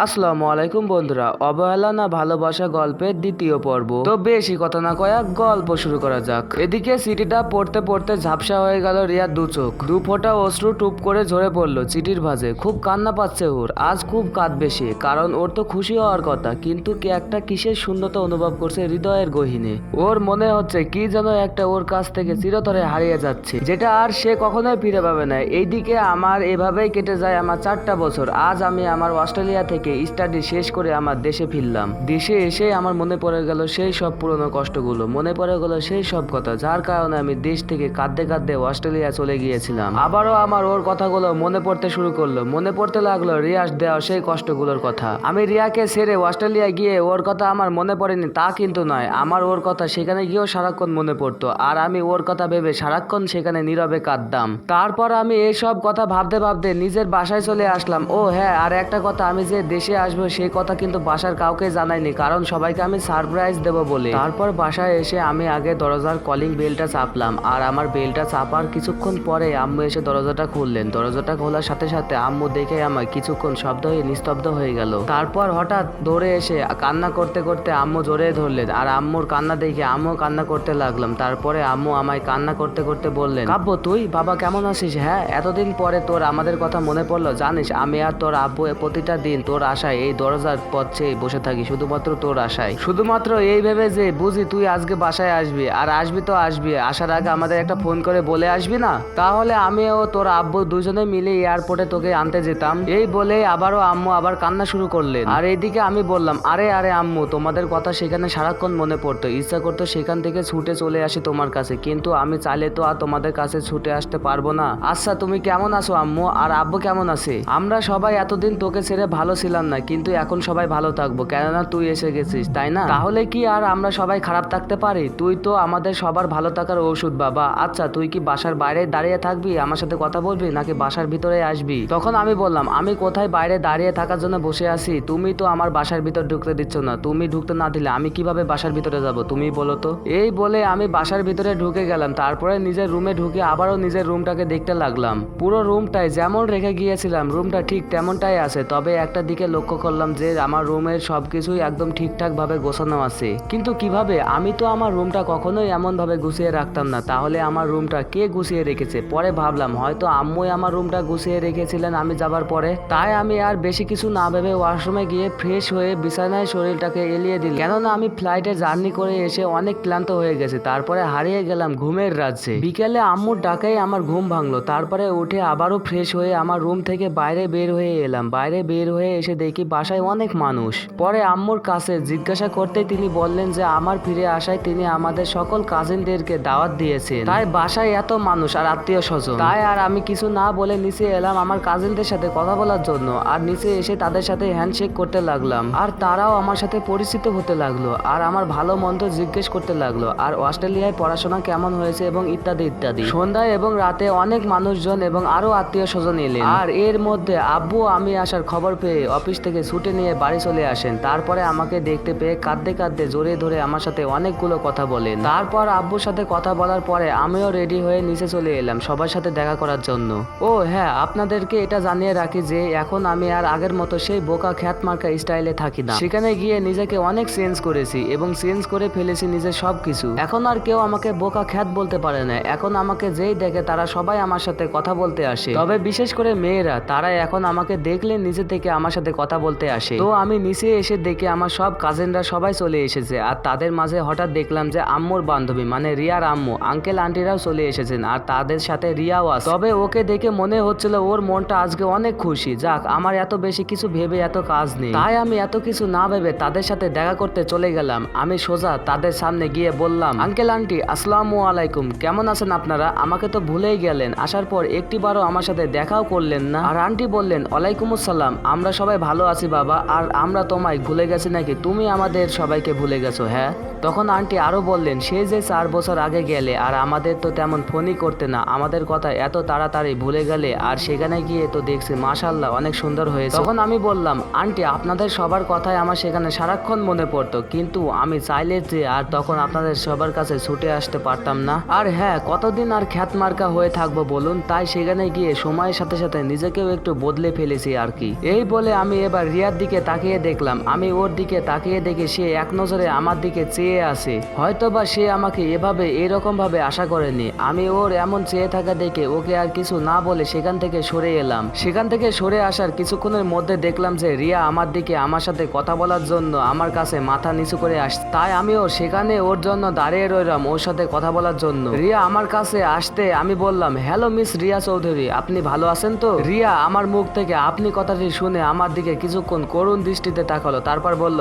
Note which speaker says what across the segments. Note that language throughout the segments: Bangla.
Speaker 1: আসসালামু আলাইকুম বন্ধুরা, অবহেলা না ভালোবাসা গল্পের দ্বিতীয় পর্ব। তো বেশি কথা না কয়া গল্প শুরু করা যাক। এদিকে চিঠিটা পড়তে পড়তে ঝাপসা হয়ে গেল রিয়ার দু চোখ, দু ফোঁটা অশ্রু টুপ করে ঝরে পড়লো চিঠির ভাঁজে। খুব কান্না পাচ্ছে ওর, আজ খুব কাঁদবে সে, কারণ ওর তো খুশি হওয়ার কথা, কিন্তু কি একটা কিসের শূন্যতা অনুভব করছে হৃদয়ের গহীনে। ওর মনে হচ্ছে কি যেন একটা ওর কাছ থেকে চিরতরে হারিয়ে যাচ্ছে, যেটা আর সে কখনোই ফিরে পাবে না। এইদিকে আমার এভাবেই কেটে যায় আমার 4টা বছর। আজ আমি আমার অস্ট্রেলিয়া থেকে স্টাডি শেষ করে আমার দেশে ফিরলাম। দেশে এসে আমার মনে পড়ে গেল সেই সব পুরনো কষ্টগুলো, মনে পড়ে গেল সেই সব কথা, যার কারণে আমি দেশ থেকে কাঁদতে কাঁদতে অস্ট্রেলিয়া চলে গিয়েছিলাম। আবারও আমার ওর কথাগুলো মনে পড়তে শুরু করলো, মনে পড়তে লাগলো রিয়ার দেওয়া সেই কষ্টগুলোর কথা। আমি রিয়াকে ছেড়ে অস্ট্রেলিয়া গিয়ে ওর কথা আমার মনে পড়েনি তা কিন্তু নয়, আমার ওর কথা সেখানে গিয়েও সারাক্ষণ মনে পড়তো, আর আমি ওর কথা ভেবে সারাক্ষণ সেখানে নীরবে কাঁদতাম। তারপর আমি এইসব কথা ভাবতে ভাবতে নিজের বাসায় চলে আসলাম। ও হ্যাঁ, আর একটা কথা, আমি যে দেশে আসবো সেই কথা কিন্তু বাসার কাউকে জানাইনি, কারণ সবাইকে আমি সারপ্রাইজ দেবো বলে। তারপর বাসায় এসে আমি আগে দরজার কলিং বেলটা চাপলাম, আর আমার বেলটা চাপার কিছুক্ষণ পরে আম্মু এসে দরজাটা খুললেন। দরজাটা খোলার সাথে সাথে আম্মু দেখে আমার কিছুক্ষণ শব্দ হয়ে নিস্তব্ধ হয়ে গেল। তারপর হঠাৎ দৌড়ে এসে কান্না করতে করতে আম্মু জড়িয়ে ধরলেন, আর আম্মুর কান্না দেখে আম্মু কান্না করতে লাগলাম। তারপরে আম্মু আমায় কান্না করতে করতে বললেন, কাব্য তুই বাবা কেমন আছিস? হ্যাঁ, এতদিন পরে তোর আমাদের কথা মনে পড়লো। জানিস আমি আর তোর আব্বু প্রতিটা দিন তোর আশায় এই দরজার পথ চেয়ে বসে থাকি, শুধুমাত্র তোর আশায়, শুধুমাত্র এই ভেবে যে বুঝি তুই আজকে বাসায় আসবি, আর আসবি তো আসবি, আসার আগে আমাদের একটা ফোন করে বলে আসবি না? তাহলে আমি ও তোর আব্বু দুজনে মিলে এয়ারপোর্টে তোকে আনতে যেতাম। এই বলে আবারও আম্মু আবার কান্না শুরু করলেন। আর এইদিকে আমি বললাম, আরে আরে আম্মু, তোমাদের কথা সেখানে সারাক্ষণ মনে পড়তো, ইচ্ছা করতো সেখান থেকে ছুটে চলে আসি তোমার কাছে, কিন্তু আমি চাইলে তো আর তোমাদের কাছে ছুটে আসতে পারবো না। আচ্ছা তুমি কেমন আছো আম্মু, আর আব্বু কেমন আছে? আমরা সবাই এতদিন তোকে ছেড়ে ভালো ছিলাম না, কিন্তু এখন সবাই ভালো থাকবো, কেননা তুই এসে গেছিস, তাই না? তাহলে কি আর আমরা সবাই খারাপ থাকতে পারি? তুই তো আমাদের সবার ভালো থাকার ঔষধ বাবা। আচ্ছা তুই কি বাসার বাইরে দাঁড়িয়ে থাকবি, আমার সাথে কথা বলবি, নাকি বাসার ভিতরে আসবি? তখন আমি বললাম, আমি কোথায় বাইরে দাঁড়িয়ে থাকার জন্য বসে আছি, তুমি তো আমার বাসার ভিতর ঢুকতে দিচ্ছ না, তুমি ঢুকতে না দিলে আমি কিভাবে বাসার ভিতরে যাব তুমি বলো তো? এই বলে আমি বাসার ভিতরে ঢুকে গেলাম। তারপরে নিজের রুমে ঢুকে আবারও নিজের রুমটাকে দেখতে লাগলাম। পুরো রুমটাই যেমন রেখে গিয়েছিলাম রুমটা ঠিক তেমনটাই আছে, তবে একটা দিকে লক্ষ্য করলাম যে আমার রুমের সবকিছুই একদম ঠিকঠাক ভাবে গোছানো আছে। কিন্তু কিভাবে? আমি তো আমার রুমটা কখনোই এমন ভাবে গুছিয়ে রাখতাম না, তাহলে আমার রুমটা কে গুছিয়ে রেখেছে? পরে ভাবলাম হয়তো আম্মুই আমার রুমটা গুছিয়ে রেখেছিলেন আমি যাবার পরে। তাই আমি আর বেশি কিছু না ভেবে ওয়াশরুমে গিয়ে ফ্রেশ হয়ে বিছানায় শরীরটাকে এলিয়ে দিলাম, কেননা আমি ফ্লাইটে জার্নি করে এসে অনেক ক্লান্ত হয়ে গেছি। তারপরে হারিয়ে গেলাম ঘুমের রাজ্যে। বিকেলে আম্মুর ডাকাই আমার ঘুম ভাঙলো। তারপরে উঠে আবারও ফ্রেশ হয়ে আমার রুম থেকে বাইরে বের হয়ে এলাম। বাইরে বের হয়ে এসে দেখি বাসায় অনেক মানুষ। পরে আম্মুর কাছে জিজ্ঞাসা করতে তিনি বললেন যে আমার ফিরে আসায় তিনি আমাদের সকল কাজিনদেরকে দাওয়াত দিয়েছেন, তাই বাসায় এত মানুষ আর আত্মীয় স্বজন। তাই আর আমি কিছু না বলে নিচে এলাম আমার কাজিনদের সাথে কথা বলার জন্য, আর নিচে এসে তাদের সাথে হ্যান্ডশেক করতে লাগলাম, আর তারাও আমার সাথে পরিচিত হতে লাগলো, আর আমার ভালো মন্দ জিজ্ঞেস করতে লাগলো, আর অস্ট্রেলিয়ায় পড়াশোনা কেমন হয়েছে এবং ইত্যাদি ইত্যাদি। সন্ধ্যায় এবং রাতে অনেক মানুষজন এবং আরো আত্মীয় স্বজন এলেন, আর এর মধ্যে আব্বু আমি আসার খবর পেয়ে অফিস থেকে ছুটি নিয়ে বাড়ি চলে আসেন। তারপরে আমাকে দেখতে পেয়ে কাঁদতে কাঁদতে জড়িয়ে ধরে আমার সাথে অনেকগুলো কথা বলেন। তারপর আব্বুর সাথে কথা বলার পরে আমিও রেডি হয়ে নিচে চলে এলাম সবার সাথে দেখা করার জন্য। ও হ্যাঁ, আপনাদেরকে এটা জানিয়ে রাখি যে এখন আমি আর আগের মতো সেই বোকা খ্যাত মার্কা স্টাইলে থাকি না। সেখানে গিয়ে নিজেকে অনেক চেঞ্জ করেছি এবং চেঞ্জ করে ফেলেছি নিজের সবকিছু। এখন আর কেউ আমাকে বোকা খ্যাত বলতে পারে না। এখন আমাকে যেই দেখে তারা সবাই আমার সাথে কথা বলতে আসে, তবে বিশেষ করে মেয়েরা, তারা এখন আমাকে দেখলে নিজে থেকে আমার সাথে কথা বলতে আসে। তো আমি নিচে এসে দেখে আমার সব কাজিনরা সবাই চলে এসেছে, আর তাদের মাঝে হঠাৎ দেখলাম যে আম্মুর বান্ধবী মানে রিয়ার আম্মু, আঙ্কেল আন্টিরাও চলে এসেছেন, আর তাদের সাথে রিয়াও আছে। তবে ওকে দেখে মনে হচ্ছিল ওর মনটা আজকে অনেক খুশি। যাক, আমার এত বেশি কিছু ভেবে এত কাজ নেই, তাই আমি এত কিছু না ভেবে তাদের সাথে দেখা করতে চলে গেলাম। আমি সোজা তাদের সামনে গিয়ে বললাম, আঙ্কেল আন্টি আসসালামু আলাইকুম, কেমন আছেন আপনারা? আমাকে তো ভুলেই গেলেন, আসার পর একটিবারও আমার সাথে দেখাও করলেন না। আর আন্টি বললেন, ওয়ালাইকুম আসসালাম, আমরা সবাই ভালো আছি বাবা, আর আমরা তোমায় ভুলে গেছি নাকি? তুমি আমাদের সবাইকে ভুলে গেছো? হ্যাঁ। তখন আন্টি আরো বললেন, সে যে 4 বছর আগে গেলে, আর আমাদের তো তেমন ফোনই করতে না, আমাদের কথা এত তাড়াতাড়ি ভুলে গেলে, আর সেখানে গিয়ে তো দেখছি মাশাআল্লাহ অনেক সুন্দর হয়েছে। তখন আমি বললাম, আন্টি আপনাদের সবার কথাই আমার সেখানে সারাক্ষণ মনে পড়তো, কিন্তু আমি চাইলে যে আর তখন আপনাদের সবার কাছে ছুটে আসতে পারতাম না। আর হ্যাঁ, কতদিন আর খ্যাত মার্কা হয়ে থাকবো বলুন? তাই সেখানে গিয়ে সময়ের সাথে সাথে নিজেকেও একটু বদলে ফেলেছি আর কি। এই বলে আমি এবার রিয়ার দিকে তাকিয়ে দেখলাম, আমি ওর দিকে তাকিয়ে দেখে সে এক নজরে আমার দিকে চেয়ে আছে। হয়তোবা সে আমাকে এভাবে এরকম ভাবে আশা করেনি। আমি ওর এমন চেয়ে থাকা দেখে ওকে আর কিছু না বলে সেখান থেকে সরে এলাম। সেখান থেকে সরে আসার কিছুক্ষণের মধ্যে দেখলাম যে রিয়া আমার দিকে আমার সাথে কথা বলার জন্য আমার কাছে মাথা নিচু করে আসছে। তাই আমিও সেখানে ওর জন্য দাঁড়িয়ে রইলাম ওর সাথে কথা বলার জন্য। রিয়া আমার কাছে আসতে আমি বললাম, হ্যালো মিস রিয়া চৌধুরী, আপনি ভালো আছেন তো? রিয়া আমার মুখ থেকে আপনি কথাটি শুনে আমার দিকে কিছুক্ষণ করুণ দৃষ্টিতে তাকালো, তারপর বলল,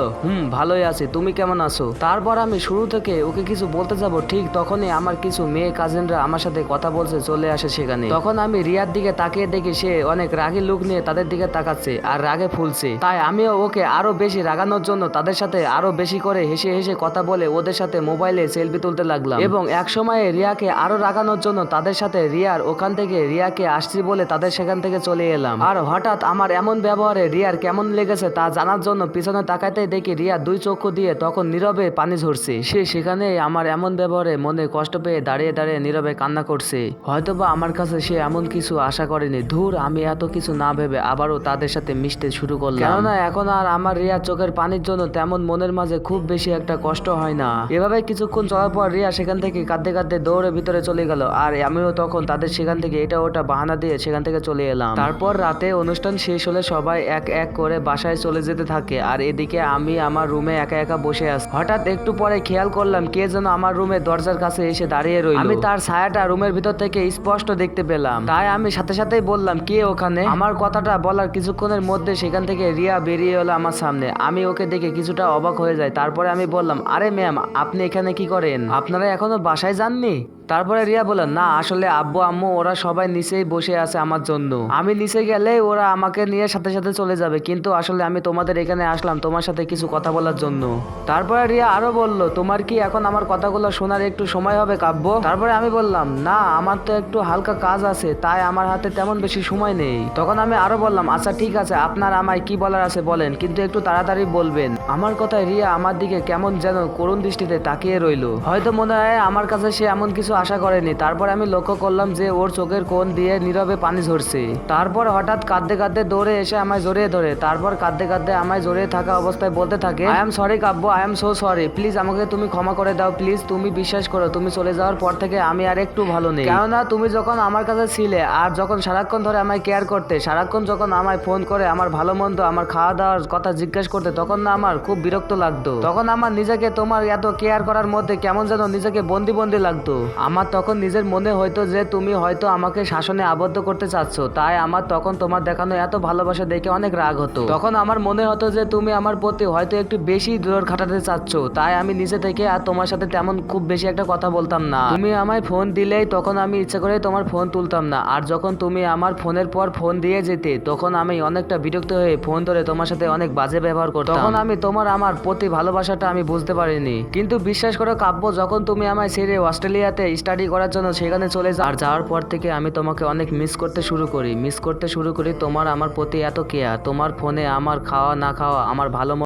Speaker 1: ভালোই আছি, তুমি কেমন আছো? তারপর আমি শুরু থেকে ওকে কিছু বলতে যাব, ঠিক তখনই আমার কিছু মেয়ে কাজিনরা আমার সাথে কথা বলছে চলে আসে সেখানে। তখন আমি রিয়ার দিকে তাকিয়ে দেখি সে অনেক রাগী লুক নিয়ে তাদের দিকে তাকাচ্ছে আর রাগে ফুলছে। তাই আমিও ওকে আরো বেশি রাগানোর জন্য তাদের সাথে আরো বেশি করে হেসে হেসে কথা বলে ওদের সাথে মোবাইলে সেলফি তুলতে লাগলাম। এবং এক সময়ে রিয়াকে আরো রাগানোর জন্য তাদের সাথে রিয়ার ওখান থেকে রিয়াকে আসছি বলে তাদের সেখান থেকে চলে এলাম। আর হঠাৎ আমার এমন ব্যবহারে রিয়ার কেমন লেগেছে তা জানার জন্য পিছনে তাকাইতেই দেখি রিয়া দুই চক্ষু দিয়ে তখন নীরবে পানি ঝরছে। সে সেখানে আমার এমন ব্যবহারে মনে কষ্ট পেয়ে দাঁড়িয়ে দাঁড়িয়ে নীরবে কান্না করছে। হয়তোবা আমার কাছে সে এমন কিছু আশা করেনি। ধুর, আমি এত কিছু না ভেবে আবারও তাদের সাথে মিশতে শুরু করলাম। কেননা এখন আর আমার রিয়ার চোখের পানির জন্য তেমন মনের মাঝে খুব বেশি একটা কষ্ট হয় না। এভাবে কিছুক্ষণ চলার পর রিয়া সেখান থেকে কাঁদতে কাঁদতে দৌড়ে ভিতরে চলে গেল। আর আমিও তখন তাদের সেখান থেকে এটা ওটা বাহানা দিয়ে সেখান থেকে চলে এলাম। তারপর রাতে অনুষ্ঠান শেষ হলে সবাই এক এক করে বাসায় চলে যেতে থাকে। আর এদিকে আমি আমার রুমে একা একা বসে আছি। হঠাৎ একটু পরে খেয়াল করলাম কে যেন আমার রুমে দরজার কাছে এসে দাঁড়িয়ে রইল। আমি তার ছায়াটা রুমের ভিতর থেকে স্পষ্ট দেখতে পেলাম। তাই আমি সাথে সাথেই বললাম, কে ওখানে? আমার কথাটা বলার কিছুক্ষণের মধ্যে সেখান থেকে রিয়া বেরিয়ে এলো আমার সামনে। আমি ওকে দেখে কিছুটা অবাক হয়ে যাই। তারপরে আমি বললাম, আরে ম্যাম, আপনি এখানে কি করেন? আপনারা এখনো বাসায় যাননি? তারপরে রিয়া বলল, না আসলে আব্বু আম্মু ওরা সবাই নিচেই বসে আছে আমার জন্য। আমি নিচে গেলে ওরা আমাকে নিয়ে সাথে সাথে চলে যাবে, কিন্তু আসলে আমি তোমাদের এখানে আসলাম তোমার সাথে কিছু কথা বলার জন্য। তারপরে রিয়া আরো বলল, তোমার কি এখন আমার কথাগুলো শোনার একটু সময় হবে কাব্য? তারপরে আমি বললাম, না আমার তো একটু হালকা কাজ আছে, তাই আমার হাতে তেমন বেশি সময় নেই। তখন আমি আরো বললাম, আচ্ছা ঠিক আছে, আপনার আমায় কি বলার আছে বলেন, কিন্তু একটু তাড়াতাড়ি বলবেন। আমার কথায় রিয়া আমার দিকে কেমন যেন করুণ দৃষ্টিতে তাকিয়ে রইল। হয়তো মনে হয় আমার কাছে সে এমন কিছু আশা করেনি। তারপর আমি লক্ষ্য করলাম যে ওর চোখের কোণ দিয়ে নীরবে পানি ঝরছে। তারপর হঠাৎ কাঁদতে কাঁদতে দৌড়ে এসে আমায় জড়িয়ে ধরে। তারপর কাঁদতে কাঁদতে আমায় জড়িয়ে থাকা অবস্থায় বলতে থাকে, I am sorry Kavya, I am so sorry, please আমাকে তুমি ক্ষমা করে দাও, প্লিজ। তুমি বিশ্বাস করো, তুমি চলে যাওয়ার পর থেকে আমি আর একটু ভালো নেই। কেননা তুমি যখন আমার কাছে ছিলে আর যখন সারাক্ষণ ধরে আমায় কেয়ার করতে, সারাক্ষণ যখন আমায় ফোন করে আমার ভালো মন্দ আমার খাওয়া দাওয়ার কথা জিজ্ঞাসা করতে, তখন না আমার খুব বিরক্ত লাগতো। তখন আমার নিজেকে তোমার এত কেয়ার করার মধ্যে কেমন যেন নিজেকে বন্দি বন্দি লাগতো। আমার তখন নিজের মনে হয়তো যে তুমি হয়তো আমাকে শাসনে আবদ্ধ করতে চাচ্ছ। তাই আমার তখন তোমার দেখানো এত ভালোবাসা দেখে অনেক রাগ হতো। তখন আমার মনে হতো যে তুমি আমার প্রতি হয়তো একটু বেশি জোর খাটাতে চাচ্ছ। তাই আমি নিজে থেকে আর তোমার সাথে তেমন খুব বেশি একটা কথা বলতাম না। তুমি আমায় ফোন দিলেই তখন আমি ইচ্ছা করে তোমার ফোন তুলতাম না। আর যখন তুমি আমার ফোনের পর ফোন দিয়ে যেতে, তখন আমি অনেকটা বিরক্ত হয়ে ফোন ধরে তোমার সাথে অনেক বাজে ব্যবহার করতাম। তখন আমি তোমার আমার প্রতি ভালোবাসাটা আমি বুঝতে পারিনি। কিন্তু বিশ্বাস করো কাব্য, যখন তুমি আমায় ছেড়ে অস্ট্রেলিয়াতে স্টাডি করার জন্য সেখানে চলে যাও, আর যাওয়ার পর থেকে আমি তোমাকে অনেক মিস করতে শুরু করি তোমার আমার প্রতি এত কেয়ার, তোমার ফোনে আমার খাওয়া না খাওয়া,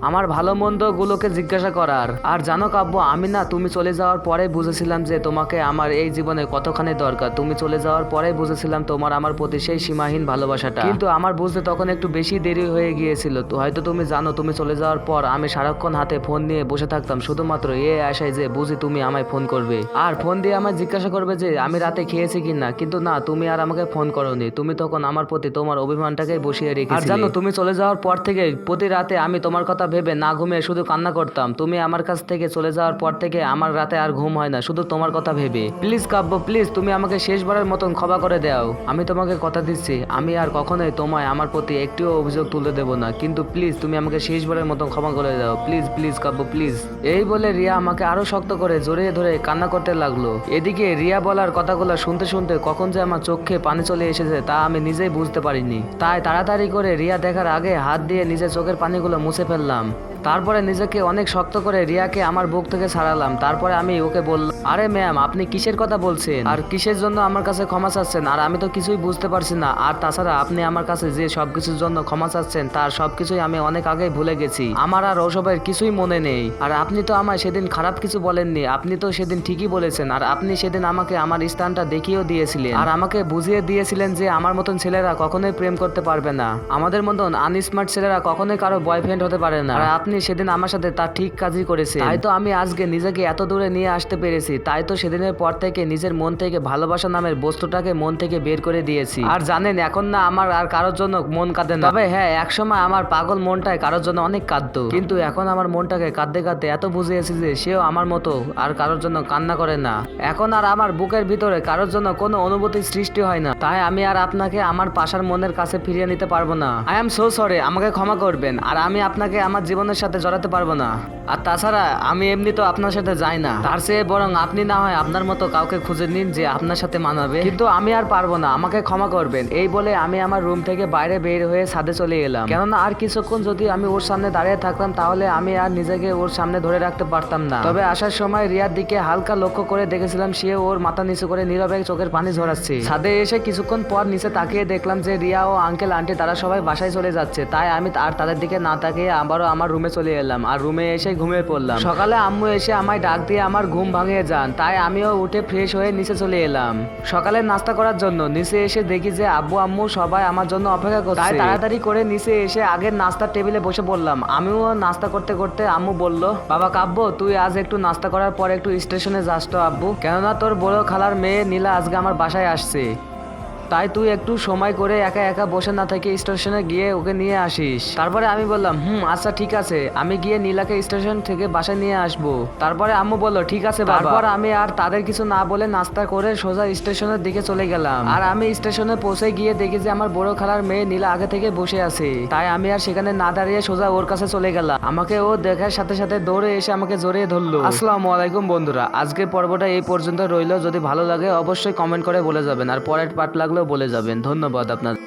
Speaker 1: আমার ভালো মন্দ গুলোকে জিজ্ঞাসা করার। আর জানো কাব্য, আমি না তুমি চলে যাওয়ার পরে বুঝেছিলাম যে তোমাকে আমার এই জীবনে কতখানি দরকার। তুমি চলে যাওয়ার পরে বুঝেছিলাম তোমার আমার প্রতি সেই সীমাহীন ভালোবাসাটা। কিন্তু আমার বুঝতে তখন একটু বেশি দেরি হয়ে গিয়েছিল। তো হয়তো তুমি জানো, তুমি চলে যাওয়ার পর আমি সারাক্ষণ হাতে ফোন নিয়ে বসে থাকতাম শুধুমাত্র এই আশায় যে বুঝি তুমি আমায় ফোন করবে আর ফোন দিয়ে আমায় জিজ্ঞাসা করবে যে আমি রাতে খেয়েছি কিনা। কিন্তু না, তুমি আর আমাকে ফোন করোনি। তুমি তখন আমার প্রতি তোমার অভিমানটাকে বসিয়ে রেখেছিলে। আর জানো, তুমি চলে যাওয়ার পর থেকে প্রতি রাতে আমি তোমার কথা ভেবে না ঘুমিয়ে শুধু কান্না করতাম। তুমি আমার কাছ থেকে চলে যাওয়ার পর থেকে আমার রাতে আর ঘুম হয় না শুধু তোমার কথা ভেবে। প্লিজ কাব্য, প্লিজ তুমি আমাকে শেষবারের মতন ক্ষমা করে দাও। আমি তোমাকে কথা দিচ্ছি, আমি আর কখনোই তোমায় আমার প্রতি একটিও অভিযোগ তুলতে দেবো না। কিন্তু প্লিজ তুমি আমাকে শেষবারের মতন ক্ষমা করে দাও, প্লিজ প্লিজ কাব্য প্লিজ। এই বলে রিয়া আমাকে আরো শক্ত করে জড়িয়ে ধরে কান্না করতে লাগলো। এদিকে রিয়া বলার কথাগুলো শুনতে শুনতে কখন যে আমার চোখে পানি চলে এসেছে তা আমি নিজেই বুঝতে পারিনি। তাই তাড়াতাড়ি করে রিয়া দেখার আগে হাত দিয়ে নিজের চোখের পানিগুলো মুছে ফেললাম। তারপরে নিজেকে অনেক শক্ত করে রিয়াকে আমার বুক থেকে ছাড়ালাম। তারপরে আমি ওকে বললাম, আরে ম্যাম আপনি কিসের কথা বলছেন আর কিসের জন্য আমার কাছে ক্ষমা চাচ্ছেন? আর আমি তো কিছুই বুঝতে পারছি না। আর তাছাড়া আপনি আমার কাছে যে সবকিছুর জন্য ক্ষমা চাচ্ছেন তার সবকিছুই আমি অনেক আগেই ভুলে গেছি। আমার আর ওসবের কিছুই মনে নেই। আর আপনি তো আমায় সেদিন খারাপ কিছু বলেননি, আপনি তো সেদিন ঠিকই বলেছেন। আর আপনি সেদিন আমাকে আমার স্থানটা দেখিয়েও দিয়েছিলেন আর আমাকে বুঝিয়ে দিয়েছিলেন যে আমার মতন ছেলেরা কখনোই প্রেম করতে পারবে না, আমাদের মতন আনস্মার্ট ছেলেরা কখনোই কারো বয়ফ্রেন্ড হতে পারে না। আর আপনি সেদিন আমার সাথে তার ঠিক কাজই করেছেন। তাই তো আমি আজকে নিজেকে এত দূরে নিয়ে আসতে পেরেছি। তাই তো সেদিনের পর থেকে নিজের মন থেকে ভালোবাসা নামের বস্তুটাকে মন থেকে বের করে দিয়েছি। আর জানেন এখন না আমার আর কারোর জন্য মন কাঁদে না। তবে হ্যাঁ, একসময় আমার পাগল মনটায় কারোর জন্য অনেক কাঁদতো, কিন্তু এখন আমার মনটাকে কাঁদতে কাঁদতে এত বুঝিয়েছি যে সেও আমার মতো আর কারোর জন্য কান্না করে না। এখন আর আমার বুকের ভিতরে কারোর জন্য কোনো অনুভূতির সৃষ্টি হয় না। তাই আমি আর আপনাকে আমার পাশার মনের কাছে ফিরিয়ে নিতে পারবো না। আই এম সো সরি, আমাকে ক্ষমা করবেন। আর আমি আপনাকে আমার জীবনের সাথে জড়াতে পারবো না। আর তাছাড়া আমি এমনি তো আপনার সাথে যাই না, তার চেয়ে বরং আপনি না হয় আপনার মতো কাউকে খুঁজে নিন যে আপনার সাথে মানাবে। কিন্তু আমি আর পারবো না, আমাকে ক্ষমা করবেন। এই বলে আমি আমার রুম থেকে বাইরে বের হয়ে ছাদে চলে এলাম। কেননা আর কিছুক্ষণ যদি আমি ওর সামনে দাঁড়িয়ে থাকতাম তাহলে আমি আর নিজেকে ওর সামনে ধরে রাখতে পারতাম না। তবে আসার সময় রিয়ার দিকে হালকা লক্ষ্য করে দেখেছিলাম সে ওর মাথা নিচু করে নীরবে চোখের পানি ঝরাচ্ছে। ছাদে এসে কিছুক্ষণ পর নিচে তাকিয়ে দেখলাম যে রিয়া ও আঙ্কেল আন্টি তারা সবাই বাসায় চলে যাচ্ছে। তাই আমি আর তাদের দিকে না তাকিয়ে আবারও আমার রুমে চলে এলাম আর রুমে এসে ঘুমিয়ে পড়লাম। সকালে আম্মু এসে আমায় ডাক দিয়ে আমার ঘুম ভাঙিয়ে যান। তাই আমিও উঠে ফ্রেশ হয়ে নিচে চলে এলাম সকালে নাস্তা করার জন্য। নিচে এসে দেখি যে আব্বু আম্মু সবাই আমার জন্য অপেক্ষা করছে। তাই তাড়াতাড়ি করে নিচে এসে আগের নাস্তার টেবিলে বসে পড়লাম। আমিও নাস্তা করতে করতে আম্মু বলল, বাবা কাব্য তুই আজ একটু নাস্তা করার পর একটু স্টেশনে যাস তো আব্বু, কেননা তোর বড় খালার মেয়ে নীলা আজকে আমার বাসায় আসছে। তাই তুই একটু সময় করে একা একা বসে না থেকে স্টেশনে গিয়ে ওকে নিয়ে আসিস। তারপরে আমি বললাম আচ্ছা ঠিক আছে, আমি গিয়ে নীলাকে স্টেশন থেকে বাসায় নিয়ে আসবো। তারপরে আম্মু বললো ঠিক আছে বাবা। তারপর আমি আর তাদের কিছু না বলে নাস্তা করে সোজা স্টেশনের দিকে চলে গেলাম। আর আমি স্টেশনে পৌঁছে গিয়ে দেখি যে আমার বড় খালার মেয়ে নীলা আগে থেকে বসে আছে। তাই আমি আর সেখানে না দাঁড়িয়ে সোজা ওর কাছে চলে গেলাম। আমাকে ও দেখার সাথে সাথে দৌড়ে এসে আমাকে জড়িয়ে ধরলো। আসসালামু আলাইকুম বন্ধুরা, আজকের পর্বটা এই পর্যন্ত রইলো। যদি ভালো লাগে অবশ্যই কমেন্ট করে বলে যাবেন, আর পরের পার্ট লাগলেও বলে যাবেন। ধন্যবাদ আপনাদের।